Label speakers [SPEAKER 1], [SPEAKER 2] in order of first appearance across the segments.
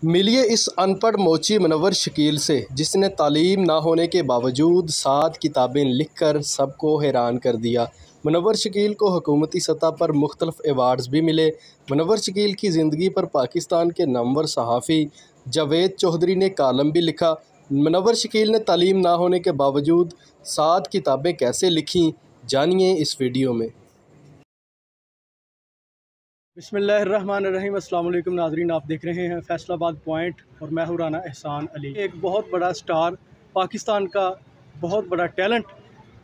[SPEAKER 1] मिलिए इस अनपढ़ मोची मुनव्वर शकील से, जिसने तालीम ना होने के बावजूद 7 किताबें लिखकर सबको हैरान कर दिया। मुनव्वर शकील को हुकूमती सतह पर मुख्तलिफ एवार्ड्स भी मिले। मुनव्वर शकील की ज़िंदगी पर पाकिस्तान के नामवर सहाफ़ी जावेद चौधरी ने कालम भी लिखा। मुनव्वर शकील ने तालीम ना होने के बावजूद 7 किताबें कैसे लिखीं, जानिए इस वीडियो में।
[SPEAKER 2] बिस्मिल्लाहिर्रहमानिर्रहीम। अस्सलाम वालेकुम नाज़रीन, आप देख रहे हैं फैसलाबाद पॉइंट और मैं हूं राना एहसान अली। एक बहुत बड़ा स्टार, पाकिस्तान का बहुत बड़ा टैलेंट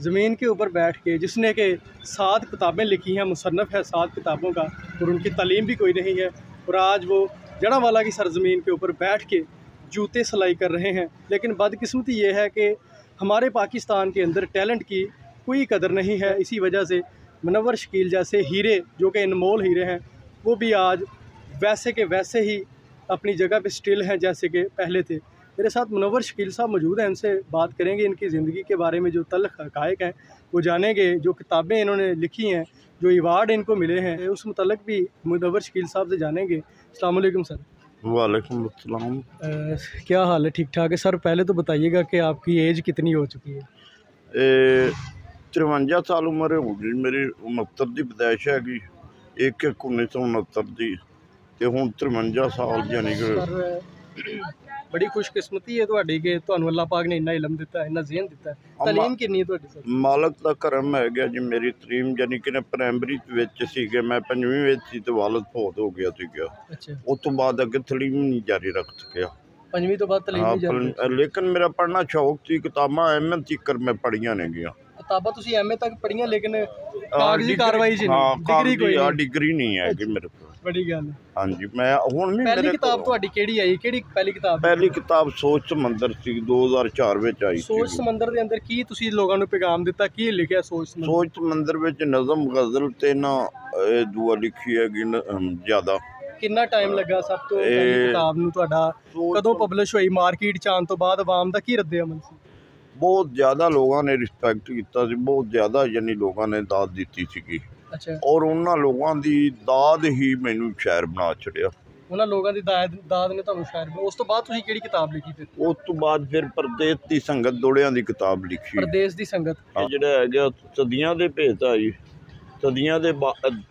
[SPEAKER 2] ज़मीन के ऊपर बैठ के जिसने के 7 किताबें लिखी हैं, मुसन्नफ़ है 7 किताबों का, और उनकी तालीम भी कोई नहीं है, और आज वो जड़ांवाला की सरज़मीन के ऊपर बैठ के जूते सिलाई कर रहे हैं। लेकिन बदकिस्मती ये है कि हमारे पाकिस्तान के अंदर टैलेंट की कोई कदर नहीं है। इसी वजह से मुनव्वर शकील जैसे हीरे, जो कि अनमोल हीरे हैं, वो भी आज वैसे के वैसे ही अपनी जगह पे स्टिल हैं जैसे कि पहले थे। मेरे साथ मुनव्वर शकील साहब मौजूद हैं, इनसे बात करेंगे इनकी ज़िंदगी के बारे में, जो तल्ख़ हक़ाइक़ हैं वो जानेंगे, जो किताबें इन्होंने लिखी हैं, जो अवार्ड इनको मिले हैं, उस मुतल्लिक़ भी मुनव्वर शकील साहब से जानेंगे। अस्सलाम वालेकुम सर।
[SPEAKER 3] वालेकुम अस्सलाम।
[SPEAKER 2] क्या हाल है? ठीक ठाक है सर। पहले तो बताइएगा कि आपकी एज कितनी हो चुकी है?
[SPEAKER 3] 53 साल उम्र होगी मेरी। 69 की पैदाइश हैगी, 1/1/1969 की, ਤੇ ਹੁਣ 53 ਸਾਲ यानी कि
[SPEAKER 2] बड़ी खुशकिस्मती है ਤੁਹਾਡੀ ਕਿ ਤੁਹਾਨੂੰ ਅੱਲਾਹ ਪਾਕ ਨੇ ਇੰਨਾ ਇਲਮ ਦਿੱਤਾ, ਇੰਨਾ ਜ਼ਿਹਨ ਦਿੱਤਾ। ਤਾਲੀਮ ਕਿੰਨੀ ਹੈ ਤੁਹਾਡੀ ਸਰ?
[SPEAKER 3] ਮਾਲਕ ਦਾ ਕਰਮ ਹੈ ਗਿਆ ਜੀ। ਮੇਰੀ ਤਰੀਮ यानी कि ਨੇ ਪ੍ਰਾਇਮਰੀ ਵਿੱਚ ਸੀਗੇ, ਮੈਂ 5ਵੀਂ ਵਿੱਚ ਸੀ ਤੇ ਵਾਲਦ ਫੌਤ ਹੋ ਗਿਆ ਸੀਗਾ।
[SPEAKER 2] ਅੱਛਾ।
[SPEAKER 3] ਉਸ ਤੋਂ ਬਾਅਦ ਅੱਗੇ ਤਾਲੀਮ ਨਹੀਂ ਜਾਰੀ ਰੱਖ ਸਕਿਆ।
[SPEAKER 2] 5ਵੀਂ ਤੋਂ ਬਾਅਦ ਤਾਲੀਮ ਨਹੀਂ ਜਾਰੀ?
[SPEAKER 3] ਲੇਕਿਨ ਮੇਰਾ ਪੜ੍ਹਨਾ ਸ਼ੌਕ ਸੀ, ਕਿਤਾਬਾਂ ਐਮਏ ਤੱਕ ਮੈਂ ਪੜ੍ਹੀਆਂ ਨੇ ਗਿਆ।
[SPEAKER 2] ਕਿਤਾਬਾਂ ਤੁਸੀਂ ਐਮਏ ਤੱਕ ਪੜ੍ਹੀਆਂ, ਲੇਕਿਨ ਕਾਗਜ਼ੀ ਕਾਰਵਾਈ ਚ ਨਹੀਂ, ਡਿਗਰੀ ਕੋਈ ਨਹੀਂ?
[SPEAKER 3] ਡਿਗਰੀ ਨਹੀਂ ਹੈ ਕਿ ਮੇਰੇ ਕੋਲ।
[SPEAKER 2] बड़ी गल।
[SPEAKER 3] हाँ जी, मैं हुण भी
[SPEAKER 2] पहली किताब तुहाडी केड़ी आई? केड़ी पहली किताब?
[SPEAKER 3] पहली किताब सोच समंदर सी, 2004 विच आई।
[SPEAKER 2] सोच समंदर दे अंदर की तुसी लोगां नूं पैगाम दिता, की लिखिया सोच समंदर?
[SPEAKER 3] सोच समंदर विच नज़म गज़ल ते ना दुआ लिखी हैगी ज़्यादा।
[SPEAKER 2] कितना टाइम लगा सब तो पहली किताब नूं तुहाडा? कदों पब्लिश होई? मार्केट च आउण तो बाद आवाम दा की रद्द अमल सी?
[SPEAKER 3] बहुत ज़्यादा लोगों ने रिस्पैक्ट किया, बहुत ज़्यादा यानी लोगों ने दाद दी सी।
[SPEAKER 2] अच्छा।
[SPEAKER 3] और उन्होंने लोगों की दाद ही मैनू शायर बना छड़िया।
[SPEAKER 2] उन्होंने लोगों की दाद ने तुहानू शायर बना। उस तो बाद तुसीं किहड़ी किताब लिखी फिर?
[SPEAKER 3] उस तो बाद फिर परदेस की संगत दोड़ियां की किताब लिखी।
[SPEAKER 2] परदेस की संगत
[SPEAKER 3] जिहड़ा है गया सदियां दे भेत आई। सदियां दे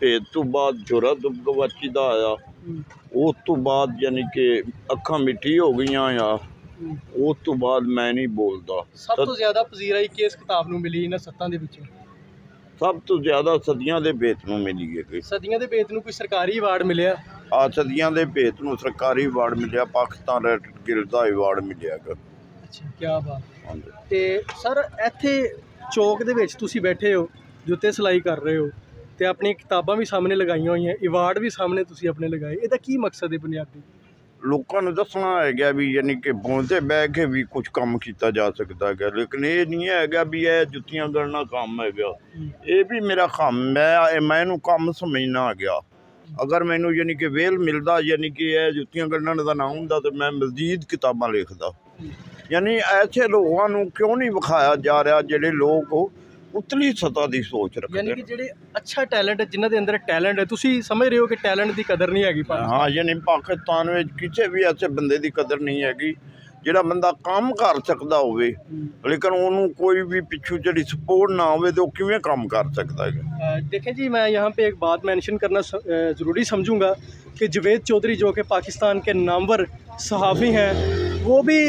[SPEAKER 3] भेत तो बाद जोरा दुबगवाची दा आया। उस तो बाद यानी कि अखां मिट्टी हो गई आ। उस तो बाद मैं नहीं बोलता।
[SPEAKER 2] सब तो ज़्यादा पजीराई किस किताब नूं मिली इन्हां 7 दे विचों?
[SPEAKER 3] सब तो ज़्यादा सदियां दे भेत नूं मिली है।
[SPEAKER 2] सदियां दे भेत नूं कोई सरकारी अवार्ड मिलिया?
[SPEAKER 3] सदियां दे भेत नूं सरकारी अवार्ड मिलिया, पाकिस्तान रेड गिल्ड दा अवार्ड मिलिया।
[SPEAKER 2] अच्छा, क्या बात। ते सर इत्थे चौक दे विच तुसीं बैठे हो, जूते सिलाई कर रहे हो, ते अपनी किताबां भी सामने लगाईयां होईयां, अवार्ड भी सामने तुसीं अपने लगाए, इहदा की मकसद है बुनियादी?
[SPEAKER 3] लोगों ने दसना है भी यानी कि बुनते बह के भी कुछ काम किया जा सकता है, लेकिन ये नहीं है भी यह जुत्तियां गढ़ना काम है गया। ये भी मेरा काम, मैं काम समझना आ गया। अगर मैनू यानी कि वेल मिलता यानी कि यह जुत्तियां गढ़ने का ना होंदा तो मैं मजीद किताबां लिखदा। यानी ऐसे लोगों को क्यों नहीं विखाया जा रहा जिहड़े लोग उतली सतह की सोच रखते,
[SPEAKER 2] यानी कि जिहड़े अच्छा टैलेंट है, जिन्हां दे अंदर टैलेंट है, तुसीं समझ रहे हो कि टैलेंट की कदर नहीं हैगी?
[SPEAKER 3] हाँ, यानी पाकिस्तान में किसी भी ऐसे बंदे की कदर नहीं हैगी जिहड़ा बंदा काम कर सकता होवे, लेकिन उन्होंने कोई भी पिछू जी सपोर्ट ना हो तो किवें काम कर सकता है।
[SPEAKER 2] देखें जी, मैं यहाँ पे एक बात मैंशन करना ज़रूरी समझूंगा कि जावेद चौधरी, जो कि पाकिस्तान के नामवर सहाफ़ी हैं, वो भी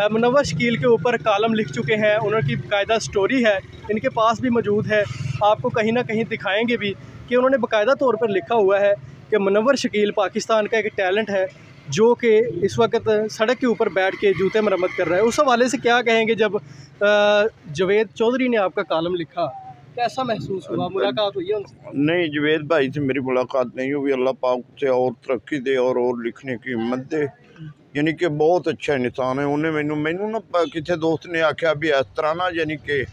[SPEAKER 2] मुनव्वर शकील के ऊपर कालम लिख चुके हैं। उनकी बाकायदा स्टोरी है, इनके पास भी मौजूद है, आपको कहीं ना कहीं दिखाएंगे भी कि उन्होंने बाकायदा तौर पर लिखा हुआ है कि मुनव्वर शकील पाकिस्तान का एक टैलेंट है जो कि इस वक्त सड़क के ऊपर बैठ के जूते मरम्मत कर रहा है। उस हवाले से क्या कहेंगे, जब जावेद चौधरी ने आपका कालम लिखा, कैसा महसूस हुआ? मुलाकात हुई है उनसे?
[SPEAKER 3] नहीं, जावेद भाई से मेरी मुलाकात नहीं हुई। अल्लाह पाक से और तरक्की दे और लिखने की हिम्मत दे। यानी कि बहुत अच्छा इंसान है। उन्हें मैनू ना किसी दोस्त ने आख्या भी इस तरह ना, यानी कि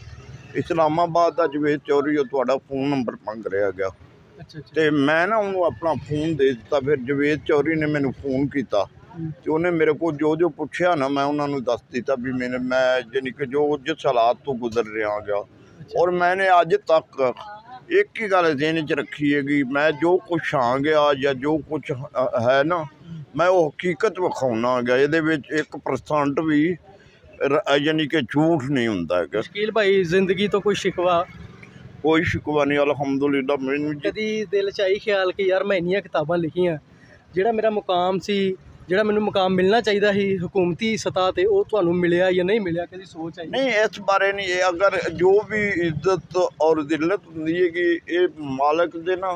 [SPEAKER 3] इस्लामाबाद का जावेद चौधरी थोड़ा फ़ोन नंबर मंग रहा गया। तो मैं ना उन्होंने अपना फ़ोन दे दिता। फिर जावेद चौधरी ने मैनू फ़ोन किया तो उन्हें मेरे को जो पूछा ना, मैं उन्होंने दस दिता भी मैं यानी कि जो जिस हालात तो गुजर रहा गया। और मैंने अज तक एक ही गल ज़हन च रखी है कि मैं जो कुछ हाँ गया या जो कुछ है ना, मैं वो हकीकत विखाउना गा, ਇਹਦੇ ਵਿੱਚ 1% ਵੀ यानी कि झूठ नहीं ਹੁੰਦਾ ਹੈਗਾ।
[SPEAKER 2] शकील भाई जिंदगी तो कोई शिकवा
[SPEAKER 3] कोई शिकवा नहीं अलहमदुलिल्लाह। मैनू
[SPEAKER 2] कदी दिल च आई ख्याल कि यार मैं इन्नियां किताबां लिखियां, ਜਿਹੜਾ ਮੇਰਾ ਮੁਕਾਮ ਸੀ, ਜਿਹੜਾ ਮੈਨੂੰ ਮੁਕਾਮ ਮਿਲਣਾ ਚਾਹੀਦਾ ਸੀ हुकूमती सतह ਤੇ, ਉਹ ਤੁਹਾਨੂੰ ਮਿਲਿਆ ਜਾਂ नहीं मिलिया? कभी सोच आई?
[SPEAKER 3] नहीं इस बारे नहीं है। अगर जो भी इज्जत और जिल्लत होंदी है कि ये मालक दे ना,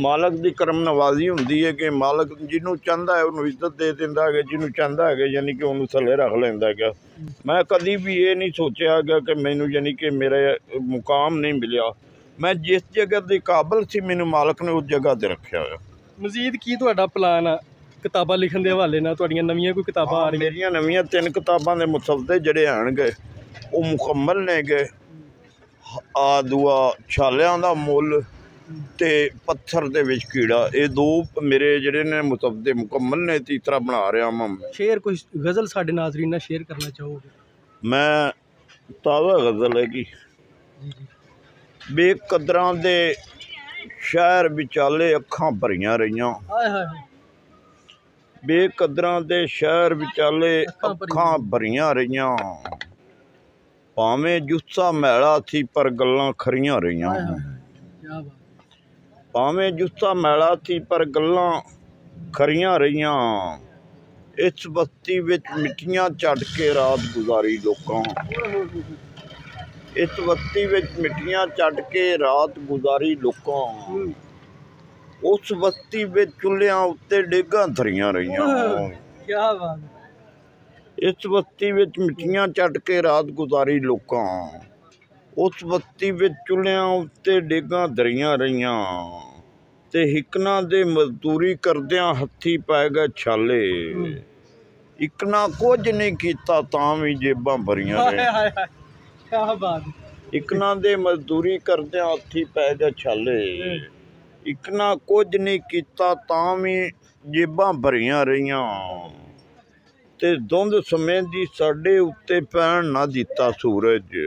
[SPEAKER 3] मालक की करम नवाजी होंदी है कि मालक जिन्हों चाहता है उन्होंने इज्जत दे दिंदा है, जिन्हों चाहता है यानी कि उन्होंने थले रख लेंदा है। मैं कभी भी ये नहीं सोचा गया कि मैनू यानी कि मेरा मुकाम नहीं मिलिया। मैं जिस जगह के काबिल सी मैनू मालक ने उस जगह पर रखा है।
[SPEAKER 2] मजीद की तुहाडा प्लान आ किताबां लिखण दे हवाले नाल? तुहाडीਆਂ नवीं कोई किताबां आ रही?
[SPEAKER 3] मेरियां नवीं 3 किताबां दे मुसवदे जिहड़े आणगे वो मुकम्मल ने गए। आ दूआ छालियां दा मुੱਲ ते पत्थर दे विच कीड़ा, ये 2 मेरे जिहड़े ने मुसवदे मुकम्मल ने। तीसरा बना रहा मैं।
[SPEAKER 2] शेर कोई गज़ल साडे नाज़रीन नाल शेयर करना चाहोगे?
[SPEAKER 3] मैं ताज़ा गज़ल है कि बेकदरां दे शहर विचाले अखां भरियां रहियां।
[SPEAKER 2] हाय हाय।
[SPEAKER 3] बेकदरां दे शहर विचाले अखां भरियां रहियां, भावें जुस्सा मैला थी पर गल्लां खरियां रहियां।
[SPEAKER 2] क्या बात।
[SPEAKER 3] भावें जुस्सा मैला थी पर गल्लां खरियां रहियां, इस बस्ती विच मिट्टियां झट के रात गुजारी लोकां। इस बस्ती विच मिट्टियां झट के रात गुजारी लोकां, उस बस्ती विच चुल्हियां उत्ते डेगां धरियां रहियां।
[SPEAKER 2] क्या बात।
[SPEAKER 3] इस बस्ती विच मिट्टियां झट के रात गुजारी लोकां, उस बस्ती विच चुल्हियां उत्ते डेगां धरियां रहियां, ते हिकना दे मजदूरी करदियां हत्थी पै गए छाले। इकना कुछ नहीं कीता तां भी जेबां भरियां रहियां।
[SPEAKER 2] क्या बात।
[SPEAKER 3] इकना दे मजदूरी करदियां हत्थी पै गए छाले, इकना कुछ नहीं कीता तां भी जेबां भरियां रहियां, ते धुंध समय दी साडे उत्ते पैण ना दिता सूरज।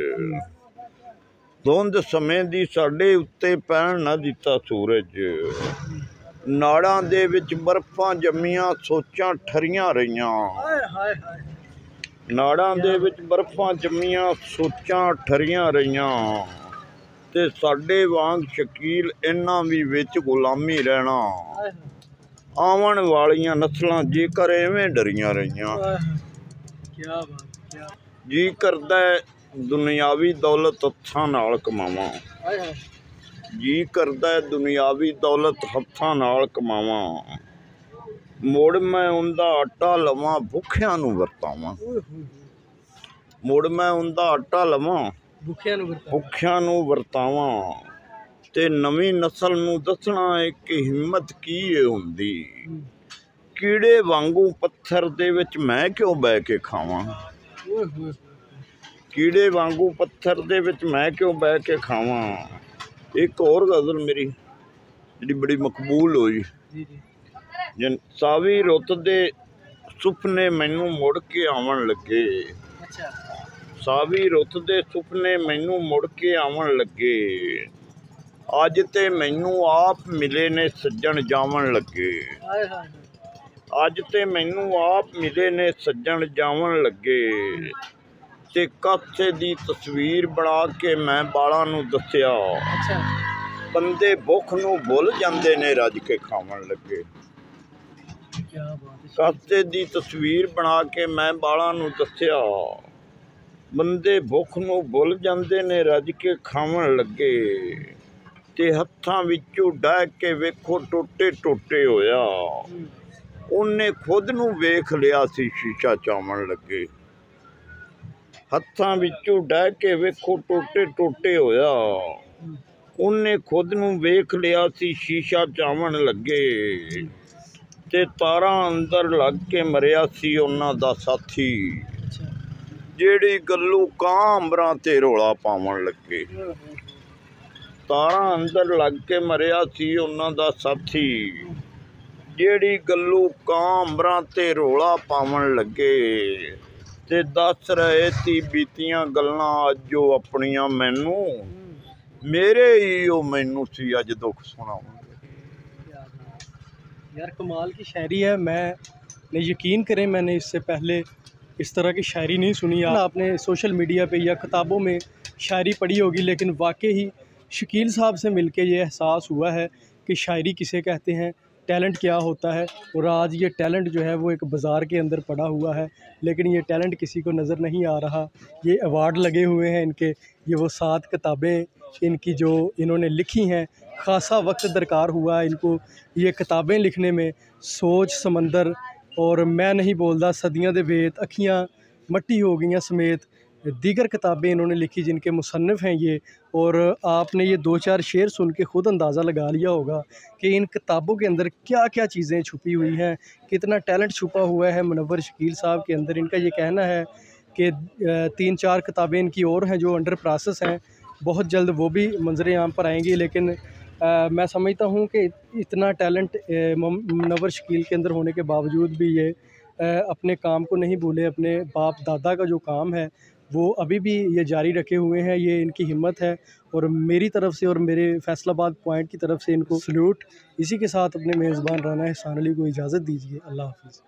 [SPEAKER 3] धुंध समय दी साडे उत्ते पैण ना दिता सूरज, नाड़ां दे विच बर्फां जम्मियां सोचां ठरियां रहियां। नाड़ां दे विच बर्फां जम्मियां सोचां ठरियां रहियां, ते साडे वांग शकील इन्हां भी विच गुलामी रहना। आवन वालियां नस्लां जेकर इवें डरियां रहियां।
[SPEAKER 2] क्या बात।
[SPEAKER 3] जी करदा है दुनियावी दौलत हत्थां नाल कमावां। जी करदा है दुनियावी दौलत हत्थां नाल कमावां, मुड़ मैं उंदा आटा लवां भुखियां नूं वरतावां। मुड़ मैं उंदा आटा लवां भुखियां नूं वरतावां, ते नवीं नस्ल नूं दसना है कि हिम्मत की हुंदी। कीड़े वांगू पत्थर दे विच मैं क्यों बह के खावां। कीड़े वांगू पत्थर दे विच मैं क्यों बह के खावां। एक और गज़ल मेरी जी बड़ी मकबूल हुई। जन सावी रुत दे सुपने मैनू मुड़ के आवन लगे। सावी रुत दे सुपने मैनू मुड़ के आवन लगे, अज ते मैनू आप मिले ने सज्जन जावन लगे। अज ते मैनू आप मिले ने सज्जन जावन लगे, ते कासे दी तस्वीर बना के मैं बालां नूं दस्सिया। बंदे भुख नूं भुल जांदे ने रज के खावन लगे। कासे दी तस्वीर बना के मैं बालां नूं दस्सिया, बंदे भुख नूं भुल जांदे ने रज के खावन लगे, ते हत्थां विचों डाह के वेखो टोटे टोटे होया, उन्हें खुद नूं वेख लिया सी शीशा चावन लगे। हत्थां विचों डाह के वेखो टोटे टोटे होया, उन्हें खुद नूं वेख लिया सी शीशा चावन लगे, ते तारां अंदर लग के मरिया सी उन्हां दा साथी, जेड़ी गल्लू कां अंबरां ते रौला पावन लगे। तारां अंदर लग के मरिया सी उन्हां दा साथी, जेड़ी गल्लू कां अंबरां ते रौला पावन लगे, ते दस रहे सी बीतियां गल्लां अज जो अपनियां मैनू, मेरे ही ओ मैनू सी अज दुख सुनाउंदे।
[SPEAKER 2] यार कमाल की शायरी है। मैंने यकीन करें, मैंने इससे पहले इस तरह की शायरी नहीं सुनी। आपने सोशल मीडिया पे या किताबों में शायरी पढ़ी होगी, लेकिन वाकई ही शकील साहब से मिलके ये एहसास हुआ है कि शायरी किसे कहते हैं, टैलेंट क्या होता है। और आज ये टैलेंट जो है वो एक बाज़ार के अंदर पड़ा हुआ है, लेकिन ये टैलेंट किसी को नज़र नहीं आ रहा। ये अवार्ड लगे हुए हैं इनके, ये वो 7 किताबें इनकी जो इन्होंने लिखी हैं। ख़ासा वक्त दरकार हुआ है इनको ये किताबें लिखने में। सोच समंदर और मैं नहीं बोलदा, सदियां दे भेत, अखियां मट्टी हो गईयां समेत, दीगर किताबें इन्होंने लिखी जिनके मुसन्निफ़ हैं ये। और आपने ये 2-4 शेर सुन के ख़ुद अंदाज़ा लगा लिया होगा कि इन किताबों के अंदर क्या क्या चीज़ें छुपी हुई हैं, कितना टैलेंट छुपा हुआ है मुनव्वर शकील साहब के अंदर। इनका ये कहना है कि 3-4 किताबें इनकी और हैं जो अंडर प्रोसेस हैं, बहुत जल्द वो भी मंजर आम पर आएंगी। लेकिन मैं समझता हूँ कि इतना टैलेंट मुनव्वर शकील के अंदर होने के बावजूद भी ये अपने काम को नहीं भूले। अपने बाप दादा का जो काम है वो अभी भी ये जारी रखे हुए हैं। ये इनकी हिम्मत है और मेरी तरफ से और मेरे फैसलाबाद पॉइंट की तरफ से इनको सल्यूट। इसी के साथ अपने मेज़बान राना एहसान अली को इजाज़त दीजिए। अल्लाह हाफ़िज़।